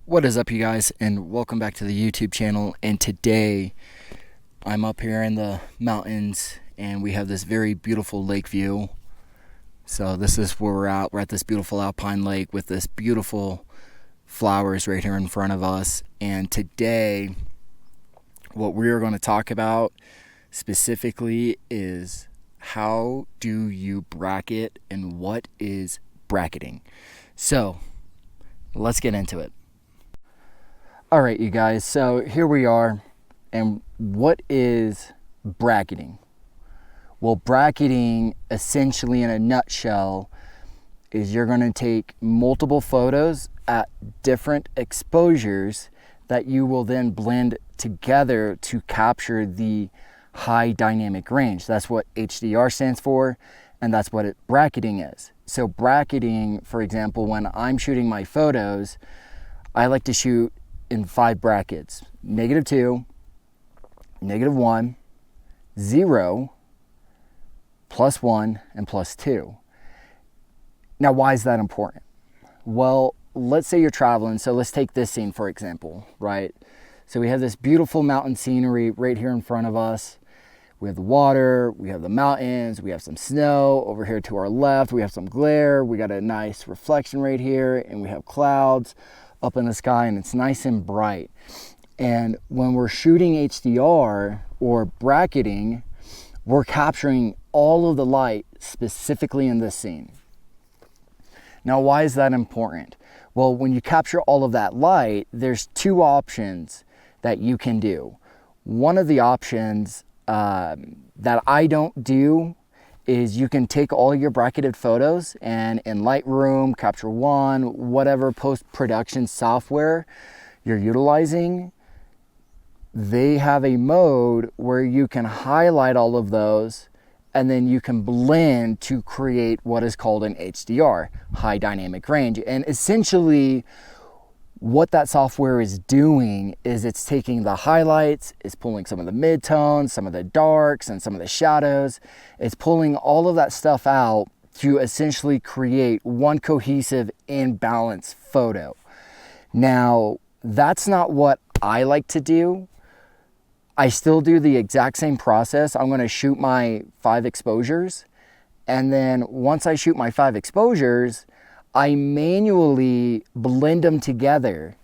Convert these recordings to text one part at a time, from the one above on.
What is up, you guys, and welcome back to the YouTube channel. And today I'm up here in the mountains and we have this very beautiful lake view. So this is where we're at. We're at this beautiful alpine lake with this beautiful flowers right here in front of us. And today what we're going to talk about specifically is how do you bracket and what is bracketing. So let's get into it. Alright, you guys, so here we are, and what is bracketing? Well, bracketing, essentially in a nutshell, is you're going to take multiple photos at different exposures that you will then blend together to capture the high dynamic range. That's what HDR stands for, and that's what bracketing is. So bracketing, for example, when I'm shooting my photos, I like to shoot in 5 brackets: -2, -1, 0, +1, and +2. Now, why is that important? Well, let's say you're traveling. So let's take this scene, for example, right? So we have this beautiful mountain scenery right here in front of us. We have the water, we have the mountains, we have some snow. Over here to our left, we have some glare. We got a nice reflection right here, and we have clouds up in the sky, and it's nice and bright. And when we're shooting HDR or bracketing, we're capturing all of the light specifically in this scene. Now, why is that important? Well, when you capture all of that light, there's 2 options that you can do. One of the options that I don't do is you can take all your bracketed photos and in Lightroom, Capture One, whatever post-production software you're utilizing, they have a mode where you can highlight all of those and then you can blend to create what is called an HDR, high dynamic range. And essentially what that software is doing is it's taking the highlights, it's pulling some of the midtones, some of the darks, and some of the shadows. It's pulling all of that stuff out to essentially create one cohesive and balanced photo. Now, that's not what I like to do. I still do the exact same process. I'm gonna shoot my 5 exposures, and then once I shoot my 5 exposures, I manually blend them together.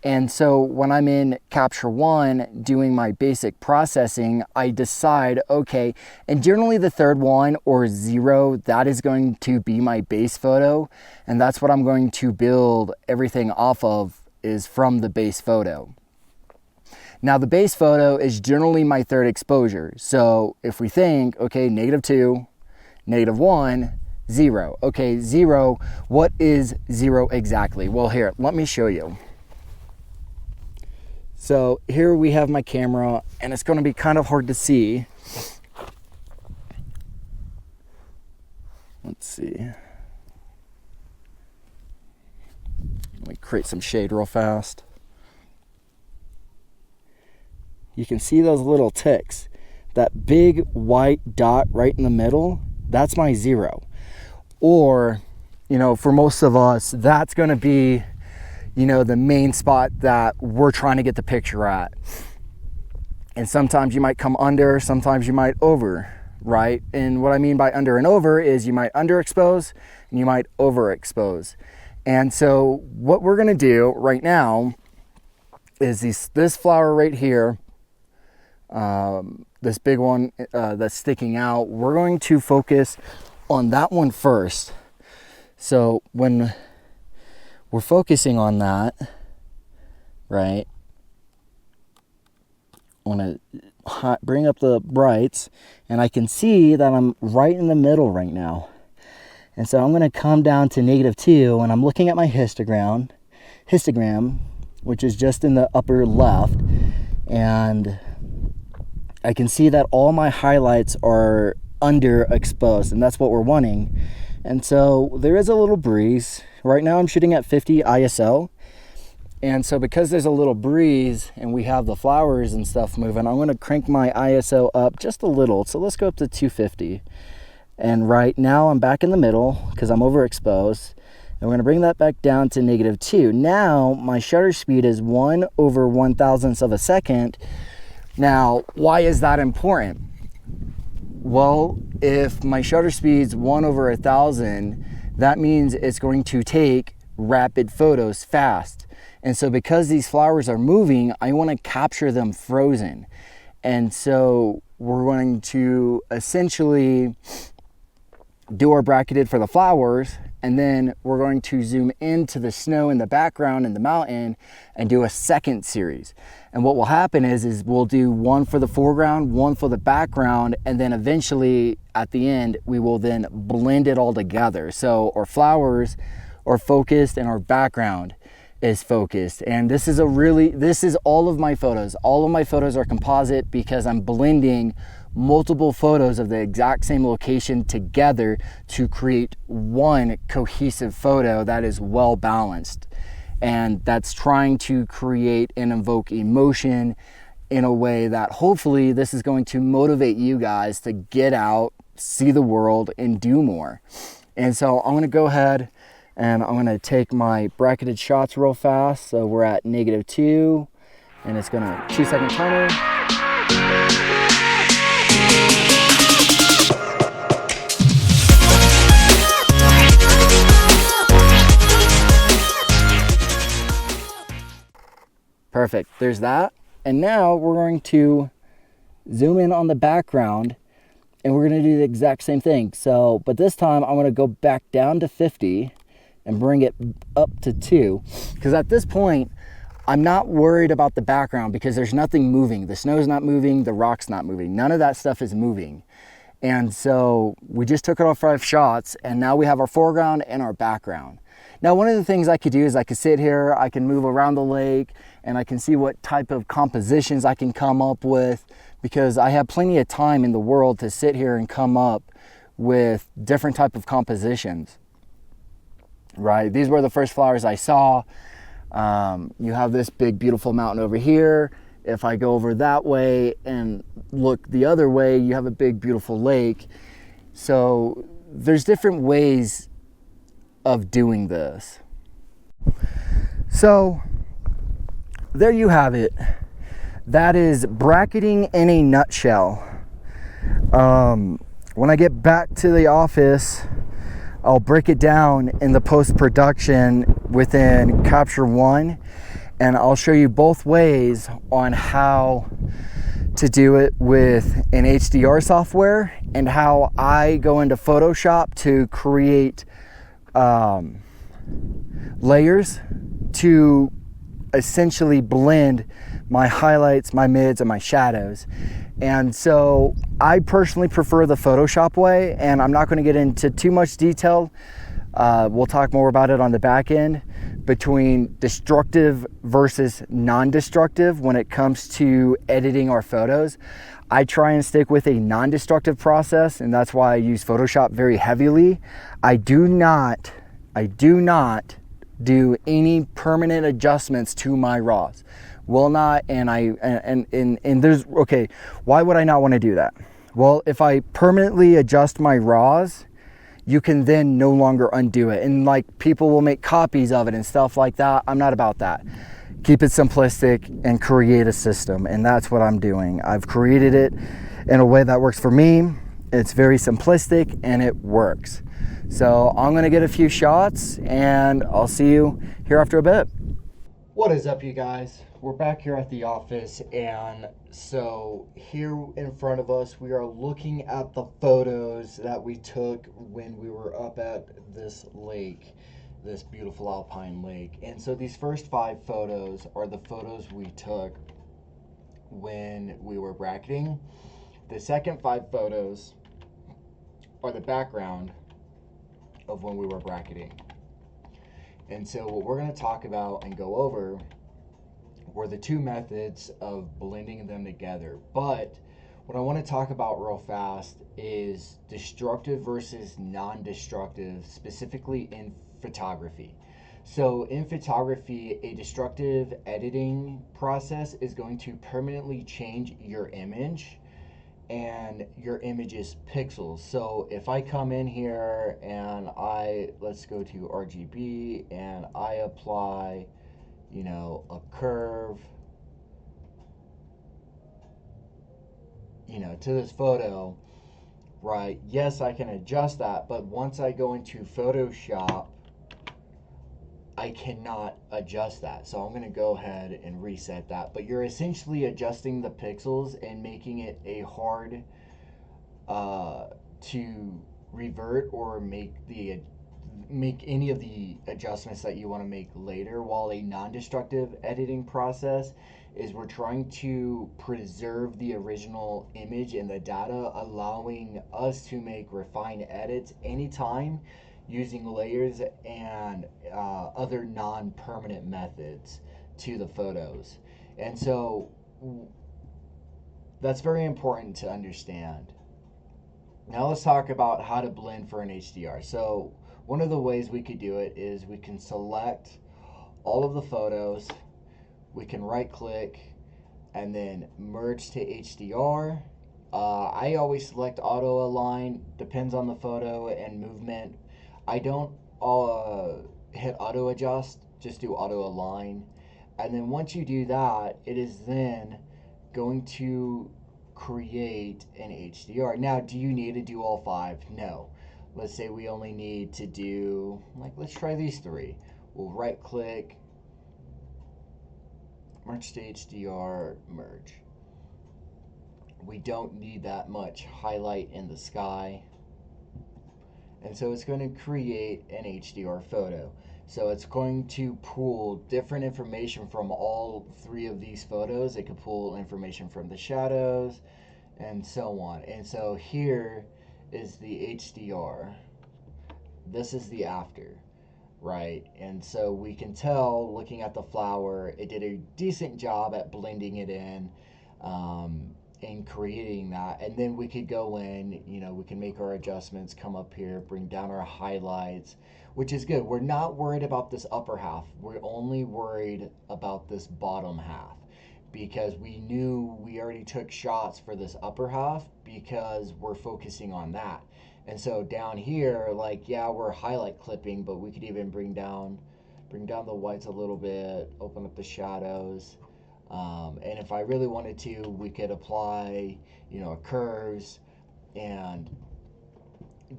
And so when I'm in Capture One doing my basic processing, I decide, okay, and generally the 3rd one or 0, that is going to be my base photo. And that's what I'm going to build everything off of, is from the base photo. Now the base photo is generally my 3rd exposure. So if we think, okay, -2, -1, 0. Okay, 0, what is 0 exactly? Well, here, let me show you. So here we have my camera, and it's going to be kind of hard to see. Let's see. Let me create some shade real fast. You can see those little ticks. That big white dot right in the middle, that's my 0. Or, you know, for most of us, that's going to be, you know, the main spot that we're trying to get the picture at. And sometimes you might come under, sometimes you might over, right? And what I mean by under and over is you might underexpose and you might overexpose. And so what we're going to do right now is this flower right here, this big one that's sticking out, we're going to focus on that one first. So when we're focusing on that, right, I want to bring up the brights, and I can see that I'm right in the middle right now. And so I'm going to come down to -2, and I'm looking at my histogram, which is just in the upper left, and I can see that all my highlights are underexposed, and that's what we're wanting. And so there is a little breeze. Right now I'm shooting at 50 ISO, and so because there's a little breeze and we have the flowers and stuff moving, I'm going to crank my ISO up just a little. So let's go up to 250, And right now I'm back in the middle because I'm overexposed. And we're going to bring that back down to -2. Now my shutter speed is 1/1000th of a second. Now, why is that important? Well, if my shutter speed's 1/1000, that means it's going to take rapid photos fast. And so because these flowers are moving, I want to capture them frozen. And so we're going to essentially do our bracketed for the flowers, and then we're going to zoom into the snow in the background and the mountain and do a second series. And what will happen is we'll do one for the foreground, one for the background, and then eventually at the end we will then blend it all together. So our flowers are focused and our background is focused. And this is all of my photos. All of my photos are composite because I'm blending multiple photos of the exact same location together to create one cohesive photo that is well balanced, and that's trying to create and invoke emotion in a way that hopefully this is going to motivate you guys to get out, see the world, and do more. And so I'm going to go ahead and I'm going to take my bracketed shots real fast. So we're at -2 and it's going to 2-second timer. Perfect, there's that. And now we're going to zoom in on the background and we're gonna do the exact same thing. So, but this time I'm gonna go back down to 50 and bring it up to 2. Because at this point, I'm not worried about the background because there's nothing moving. The snow's not moving, the rock's not moving. None of that stuff is moving. And so we just took it off 5 shots and now we have our foreground and our background. Now, one of the things I could do is I could sit here, I can move around the lake, and I can see what type of compositions I can come up with, because I have plenty of time in the world to sit here and come up with different type of compositions, right? These were the first flowers I saw. You have this big, beautiful mountain over here. If I go over that way and look the other way, you have a big, beautiful lake. So there's different ways of doing this. So there you have it. That is bracketing in a nutshell. When I get back to the office, I'll break it down in the post-production within Capture One, and I'll show you both ways on how to do it with an HDR software and how I go into Photoshop to create layers to essentially blend my highlights, my mids, and my shadows. And so I personally prefer the Photoshop way, and I'm not going to get into too much detail. We'll talk more about it on the back end between destructive versus non-destructive when it comes to editing our photos. I try and stick with a non-destructive process, and that's why I use Photoshop very heavily. I do not do any permanent adjustments to my RAWs. Will not, and there's, okay, why would I not want to do that? Well, if I permanently adjust my RAWs, you can then no longer undo it. And like, people will make copies of it and stuff like that. I'm not about that. Keep it simplistic and create a system. And that's what I'm doing. I've created it in a way that works for me. It's very simplistic and it works. So I'm gonna get a few shots and I'll see you here after a bit. What is up, you guys? We're back here at the office, and so here in front of us we are looking at the photos that we took when we were up at this lake, this beautiful alpine lake. And so these first 5 photos are the photos we took when we were bracketing. The second 5 photos are the background of when we were bracketing. And so what we're going to talk about and go over were the 2 methods of blending them together. But what I want to talk about real fast is destructive versus non-destructive, specifically in photography. So in photography, a destructive editing process is going to permanently change your image and your image is pixels. So if I come in here and let's go to RGB and I apply, a curve, to this photo, right? Yes, I can adjust that, but once I go into Photoshop, I cannot adjust that. So I'm going to go ahead and reset that. But you're essentially adjusting the pixels and making it a hard uh, to revert or make any of the adjustments that you want to make later, while a non-destructive editing process is we're trying to preserve the original image and the data, allowing us to make refined edits anytime using layers and other non-permanent methods to the photos. And so that's very important to understand. Now let's talk about how to blend for an HDR. So one of the ways we could do it is we can select all of the photos, we can right click and then merge to HDR. I always select auto align, depends on the photo and movement. I don't hit auto adjust, just do auto align. And then once you do that, it is then going to create an HDR. Now, do you need to do all 5? No. Let's say we only need to do, let's try these 3. We'll right click, merge to HDR, merge. We don't need that much highlight in the sky. And so it's going to create an HDR photo. So it's going to pull different information from all 3 of these photos. It could pull information from the shadows and so on. And so here is the HDR. This is the after, right? And so we can tell, looking at the flower, it did a decent job at blending it in. And creating that, and then we could go in, we can make our adjustments, come up here, bring down our highlights, which is good. We're not worried about this upper half, we're only worried about this bottom half, because we knew we already took shots for this upper half because we're focusing on that. And so down here, yeah, we're highlight clipping, but we could even bring down the whites a little bit, open up the shadows. And if I really wanted to, we could apply, curves and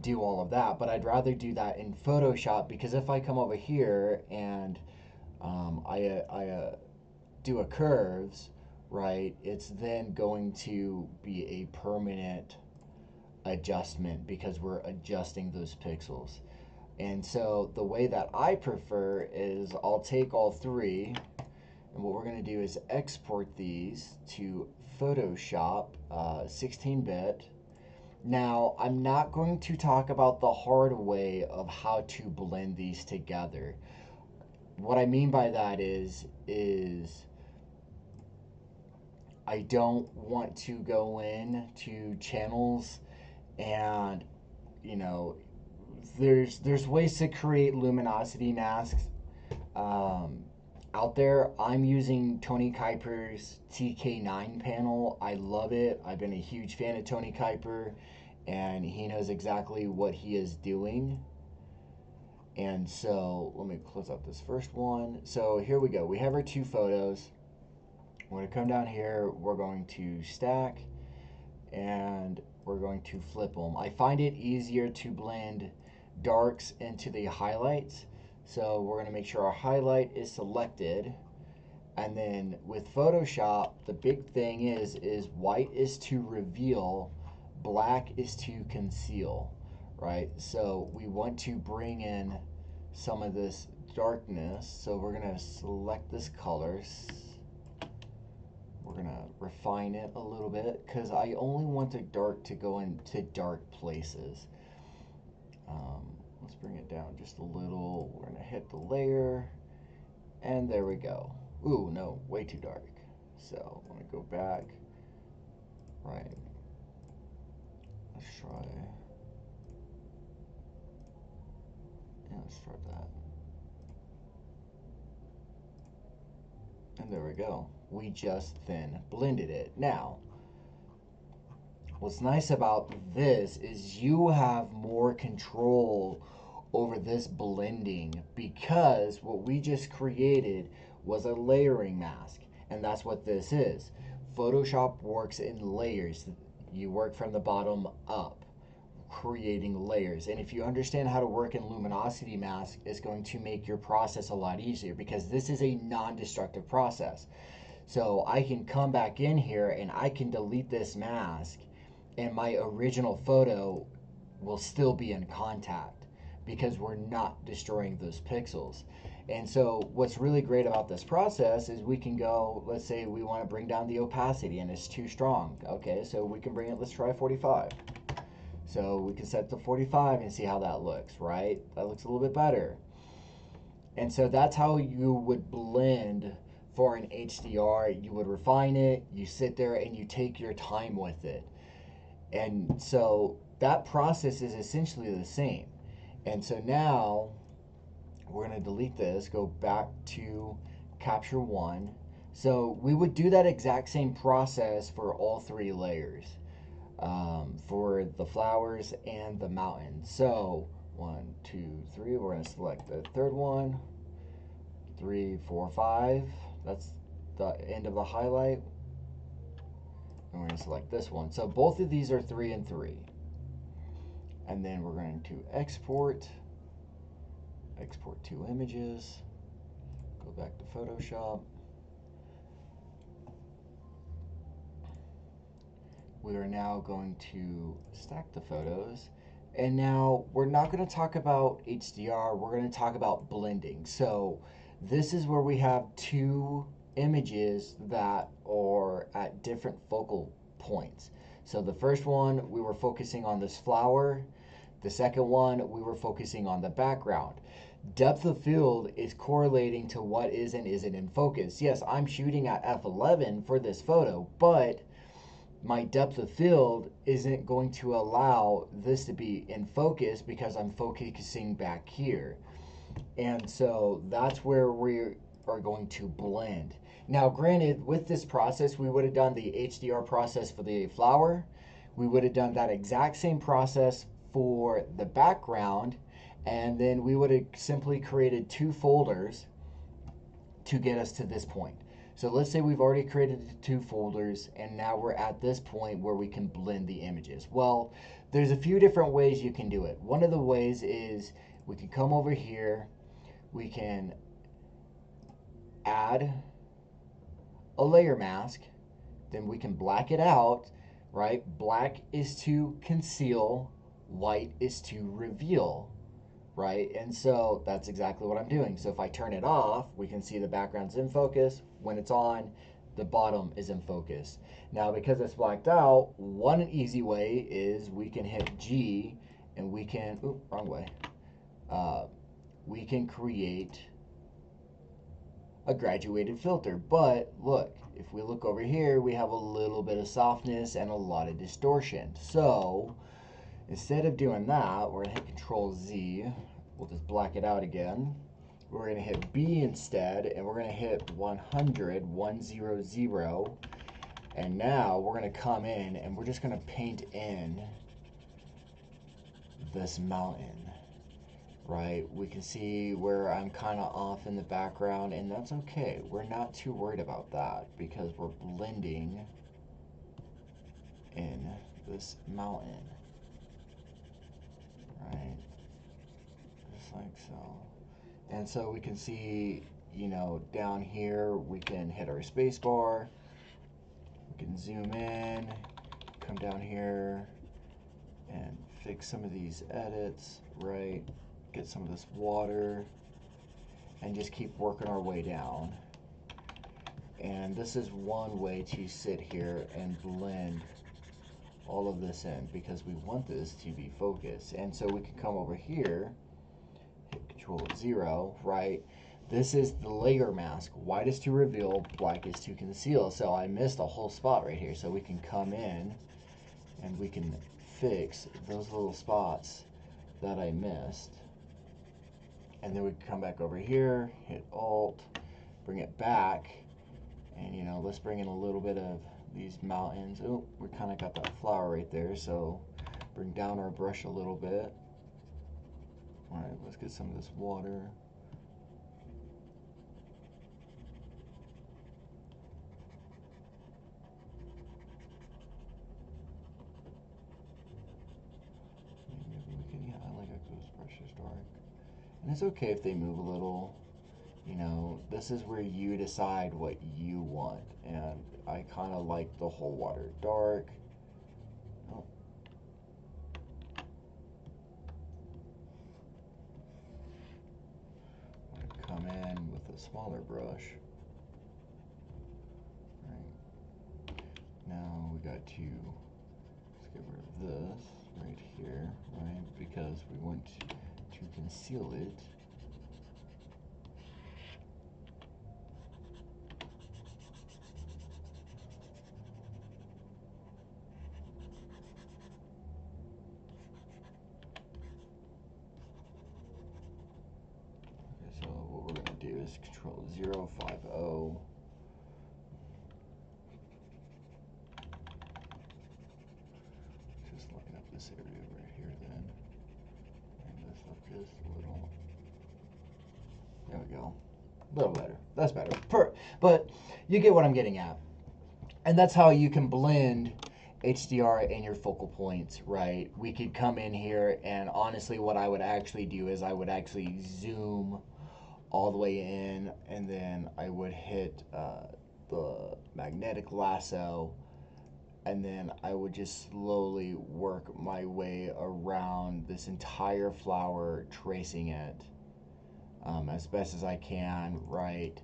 do all of that. But I'd rather do that in Photoshop, because if I come over here and I do a curves, right, it's then going to be a permanent adjustment because we're adjusting those pixels. And so the way that I prefer is I'll take all 3. And what we're going to do is export these to Photoshop 16-bit. Now, I'm not going to talk about the hard way of how to blend these together. What I mean by that is I don't want to go in to channels and, there's ways to create luminosity masks. Out there, I'm using Tony Kuiper's TK9 panel. I love it. I've been a huge fan of Tony Kuiper, and he knows exactly what he is doing. And so let me close out this first one. So here we go. We have our 2 photos. We're going to come down here. We're going to stack, and we're going to flip them. I find it easier to blend darks into the highlights. So we're going to make sure our highlight is selected. And then with Photoshop, the big thing is white is to reveal, black is to conceal, right? So we want to bring in some of this darkness. So we're going to select this color. We're going to refine it a little bit because I only want the dark to go into dark places. Let's bring it down just a little. We're going to hit the layer, and there we go. Ooh, no, way too dark. So I'm going to go back. Right. Let's try. Yeah, let's try that. And there we go. We just then blended it. Now, What's nice about this is you have more control over this blending because what we just created was a layering mask, and that's what this is. Photoshop works in layers. You work from the bottom up, creating layers. And if you understand how to work in luminosity mask, it's going to make your process a lot easier because this is a non-destructive process. So I can come back in here and I can delete this mask and my original photo will still be in contact because we're not destroying those pixels. And so what's really great about this process is we can go, let's say we want to bring down the opacity and it's too strong. Okay, so we can bring it, let's try 45. So we can set to 45 and see how that looks, right? That looks a little bit better. And so that's how you would blend for an HDR. You would refine it, you sit there and you take your time with it. And so that process is essentially the same. And so now we're going to delete this, go back to capture one. So we would do that exact same process for all three layers, for the flowers and the mountain. So 1, 2, 3, we're going to select the third one, 3, 4, 5. That's the end of the highlight. And we're going to select this one. So both of these are 3 and 3. And then we're going to export 2 images, go back to Photoshop. We are now going to stack the photos. And now we're not going to talk about HDR, we're going to talk about blending. So this is where we have 2 images that are at different focal points. So the first one, we were focusing on this flower. The second one, we were focusing on the background. Depth of field is correlating to what is and isn't in focus. Yes, I'm shooting at f11 for this photo, but my depth of field isn't going to allow this to be in focus because I'm focusing back here. And so that's where we are going to blend. Now, granted, with this process, we would have done the HDR process for the flower. We would have done that exact same process for the background. And then we would have simply created 2 folders to get us to this point. So let's say we've already created 2 folders and now we're at this point where we can blend the images. Well, there's a few different ways you can do it. One of the ways is we can come over here, we can add a layer mask, then we can black it out, right? Black is to conceal, white is to reveal, right? And so that's exactly what I'm doing. So if I turn it off, we can see the background's in focus. When it's on, the bottom is in focus. Now, because it's blacked out, one easy way is we can hit G and we can, oops, wrong way. We can create a graduated filter. But look, if we look over here, we have a little bit of softness and a lot of distortion. So instead of doing that, we're going to hit Control Z. We'll just black it out again. We're going to hit B instead, and we're going to hit 100, 100. And now we're going to come in, and we're just going to paint in this mountain, right? We can see where I'm kind of off in the background, and that's okay. We're not too worried about that because we're blending in this mountain, right? Just like so. And so we can see, you know, down here, we can hit our space bar. We can zoom in, come down here, and fix some of these edits, right? Get some of this water, and just keep working our way down. And this is one way to sit here and blend all of this in because we want this to be focused. And so we can come over here, hit Control 0, right? This is the layer mask. White is to reveal, black is to conceal. So I missed a whole spot right here. So we can come in and we can fix those little spots that I missed. And then we can come back over here, hit Alt, bring it back, and you know, let's bring in a little bit of these mountains. Oh, we kind of got that flower right there, so bring down our brush a little bit. All right, let's get some of this water. Maybe we can, yeah, I like those brushes dark. And it's okay if they move a little. You know, this is where you decide what you want. And I kind of like the whole water dark. Oh. I'm going to come in with a smaller brush. Right. Now we got to, let's get rid of this right here, right? Because we want to conceal it. So what we're going to do is Control 050. Just line up this area right here then. And this up just a little. There we go. A little better. That's better. But you get what I'm getting at. And that's how you can blend HDR and your focal points, right? We could come in here and honestly what I would actually do is I would actually zoom all the way in, and then I would hit the magnetic lasso, and then I would just slowly work my way around this entire flower, tracing it as best as I can, right?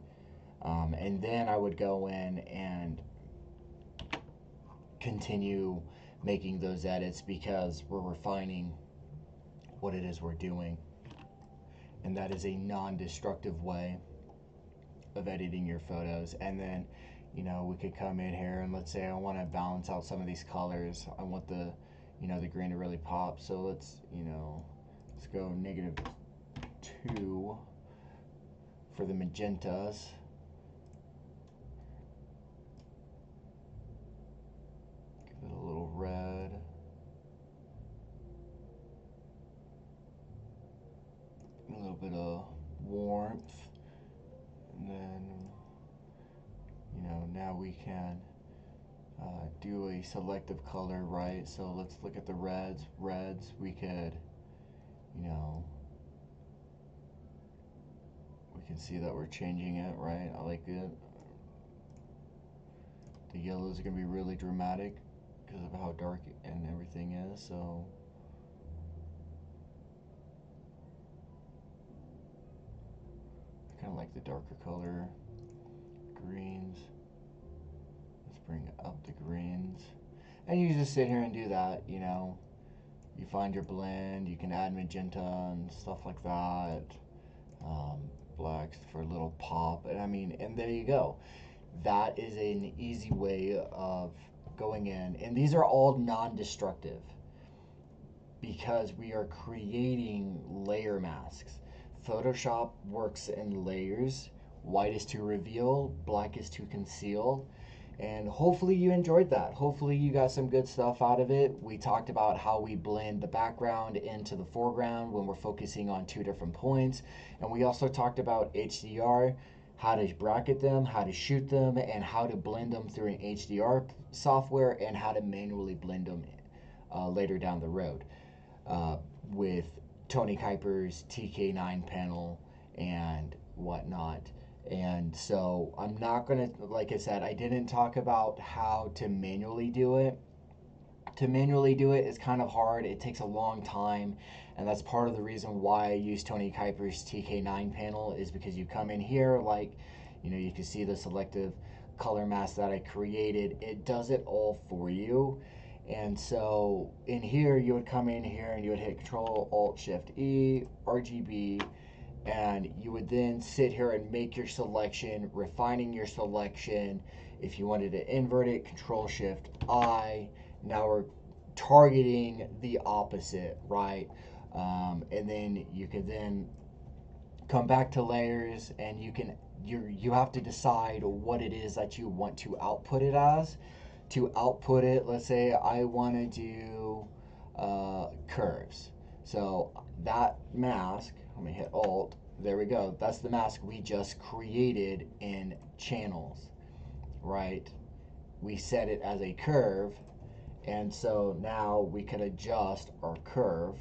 And then I would go in and continue making those edits because we're refining what it is we're doing. And that is a non-destructive way of editing your photos. And then, you know, we could come in here and let's say I want to balance out some of these colors. I want the, you know, the green to really pop. So let's, you know, let's go -2 for the magentas. Give it a little red. A little bit of warmth. And then, you know, now we can do a selective color, right? So let's look at the reds. Reds, we could, you know, we can see that we're changing it, right? I like it. The yellows are going to be really dramatic because of how dark and everything is, so I kind of like the darker color. Greens. Let's bring up the greens. And you just sit here and do that, you know. You find your blend, you can add magenta and stuff like that. Blacks for a little pop. And I mean, and there you go. That is an easy way of going in. And these are all non-destructive because we are creating layer masks. Photoshop works in layers. White is to reveal, black is to conceal. And hopefully you enjoyed that. Hopefully you got some good stuff out of it. We talked about how we blend the background into the foreground when we're focusing on 2 different points. And we also talked about HDR, how to bracket them, how to shoot them, and how to blend them through an HDR software, and how to manually blend them later down the road with Tony Kuiper's TK9 panel and whatnot. And so I'm not going to, like I said, I didn't talk about how to manually do it. To manually do it is kind of hard. It takes a long time. And that's part of the reason why I use Tony Kuiper's TK9 panel, is because you come in here, like, you know, you can see the selective color mask that I created. It does it all for you. And so in here, you would come in here and you would hit Control Alt Shift E, RGB, and you would then sit here and make your selection, refining your selection. If you wanted to invert it, Control Shift I. Now we're targeting the opposite, right? And then you could then come back to layers, and you have to decide what it is that you want to output it as. to output it, let's say I want to do curves. So that mask, let me hit Alt, there we go. That's the mask we just created in channels, right? We set it as a curve, and so now we could adjust our curve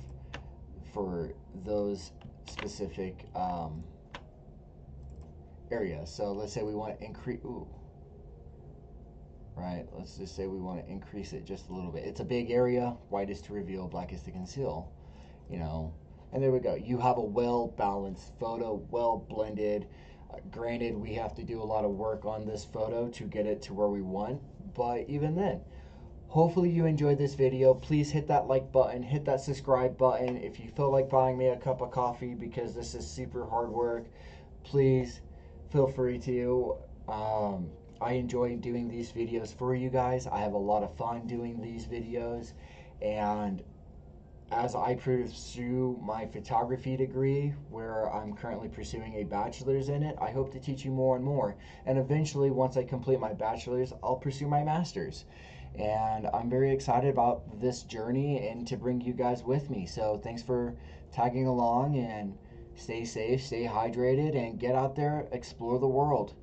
for those specific areas. So let's say we want to increase, right? Let's just say we want to increase it just a little bit. It's a big area. White is to reveal, black is to conceal, you know. And there we go. You have a well-balanced photo, well-blended. Granted, we have to do a lot of work on this photo to get it to where we want, but even then, hopefully you enjoyed this video. Please hit that like button, hit that subscribe button. If you feel like buying me a cup of coffee because this is super hard work, please feel free to. I enjoy doing these videos for you guys. I have a lot of fun doing these videos, and as I pursue my photography degree, where I'm currently pursuing a bachelor's in it, I hope to teach you more and more. And eventually, once I complete my bachelor's, I'll pursue my master's. And I'm very excited about this journey and to bring you guys with me. So thanks for tagging along, and stay safe, stay hydrated, and get out there, explore the world.